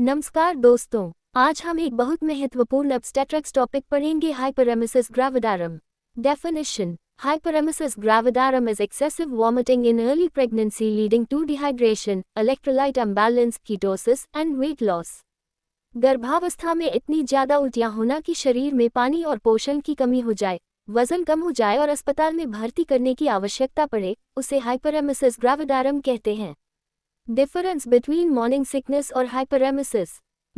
नमस्कार दोस्तों, आज हम एक बहुत महत्वपूर्ण ऑब्स्टेट्रिक्स टॉपिक पढ़ेंगे, हाइपरेमेसिस ग्रेविडारम। Definition: Hyperemesis gravidarum is excessive vomiting in early pregnancy leading to dehydration, electrolyte imbalance, ketosis and weight loss। गर्भावस्था में इतनी ज्यादा उल्टियां होना कि शरीर में पानी और पोषण की कमी हो जाए, वजन कम हो जाए और अस्पताल में भर्ती करने की आवश्यकता पड़े, उसे हाइपरेमेसिस ग्रेविडारम कहते हैं। Difference between morning sickness or hyperemesis.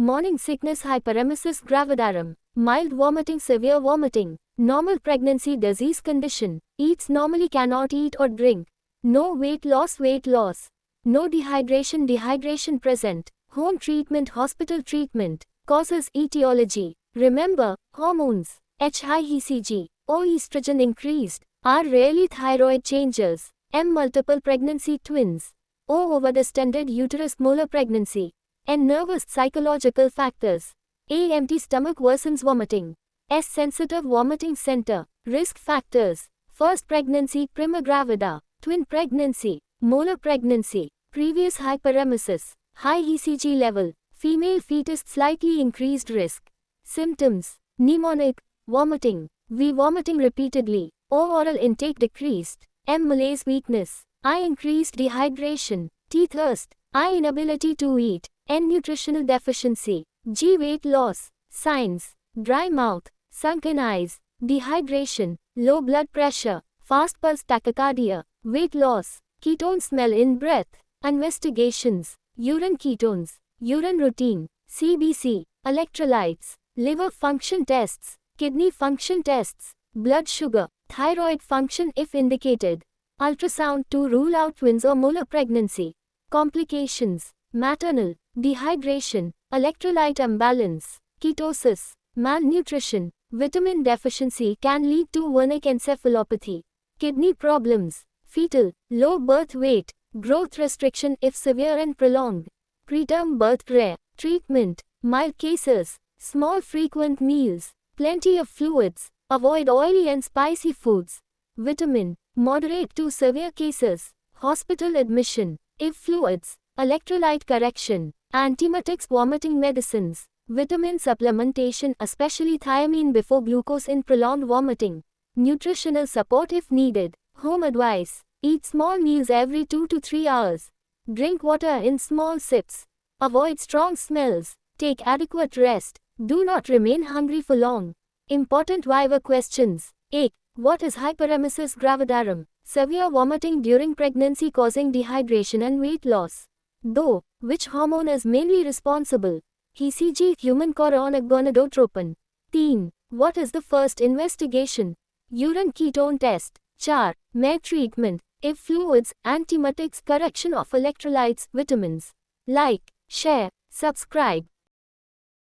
Morning sickness, hyperemesis gravidarum. Mild vomiting, severe vomiting. Normal pregnancy disease condition. Eats normally, cannot eat or drink. No weight loss, weight loss. No dehydration, dehydration present. Home treatment, hospital treatment. Causes, etiology. Remember, hormones. High ECG. O estrogen increased. R rarely thyroid changes. M multiple pregnancy twins. O overdistended uterus, molar pregnancy. N nervous psychological factors. A empty stomach worsens vomiting. S sensitive vomiting center. Risk factors: first pregnancy, prima gravida, twin pregnancy, molar pregnancy, previous hyperemesis, high ECG level, female fetus slightly increased risk. Symptoms: mnemonic, vomiting, V vomiting repeatedly, O oral intake decreased, M malaise, weakness, I increased dehydration, T thirst, I inability to eat, N nutritional deficiency, G weight loss. Signs: dry mouth, sunken eyes, dehydration, low blood pressure, fast pulse, tachycardia, weight loss, ketone smell in breath. Investigations: urine ketones, urine routine, CBC, electrolytes, liver function tests, kidney function tests, blood sugar, thyroid function if indicated. Ultrasound to rule out twins or molar pregnancy. Complications: maternal, dehydration, electrolyte imbalance, ketosis, malnutrition, vitamin deficiency can lead to Wernicke encephalopathy. Kidney problems: fetal, low birth weight, growth restriction if severe and prolonged. Preterm birth rare. Treatment: mild cases, small frequent meals, plenty of fluids, avoid oily and spicy foods. Vitamin: moderate to severe cases, hospital admission if fluids, electrolyte correction, antiemetics, vomiting medicines, vitamin supplementation, especially thiamine before glucose in prolonged vomiting, nutritional support if needed. Home advice: eat small meals every 2 to 3 hours, drink water in small sips, avoid strong smells, take adequate rest, do not remain hungry for long. Important Viva questions. 8. What is hyperemesis gravidarum? Severe vomiting during pregnancy causing dehydration and weight loss. 2. Which hormone is mainly responsible? ECG, human gonadotropin. 3. What is the first investigation? Urine ketone test. 4. Med treatment, if fluids, antiemetics, correction of electrolytes, vitamins. Like, share, subscribe.